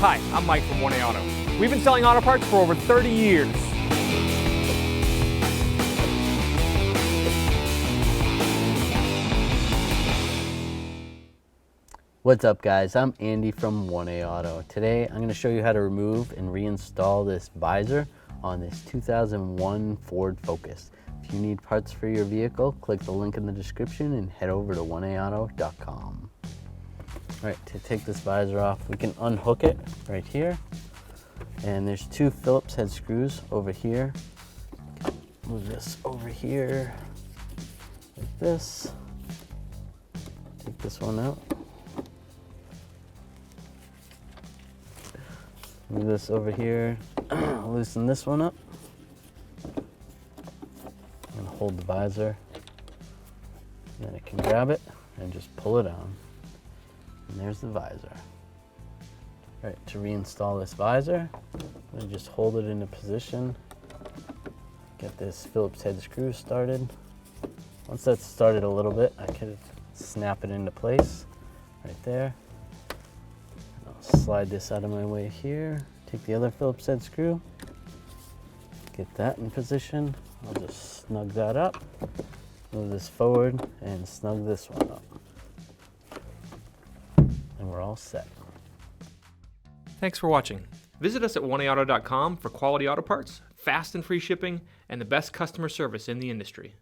Hi, I'm Mike from 1A Auto. We've been selling auto parts for over 30 years. What's up guys, I'm Andy from 1A Auto. Today I'm going to show you how to remove and reinstall this visor on this 2001 Ford Focus. If you need parts for your vehicle, click the link in the description and head over to 1aauto.com. Alright, to take this visor off, we can unhook it right here. And there's two Phillips head screws over here. Move this over here like this. Take this one out. Move this over here, loosen this one up, and hold the visor. And then it can grab it and just pull it on. And there's the visor. All right, to reinstall this visor, I'm gonna just hold it into position. Get this Phillips head screw started. Once that's started a little bit, I can snap it into place right there. Slide this out of my way here. Take the other Phillips head screw. Get that in position. I'll just snug that up. Move this forward and snug this one up. And we're all set. Thanks for watching. Visit us at 1aauto.com for quality auto parts, fast and free shipping, and the best customer service in the industry.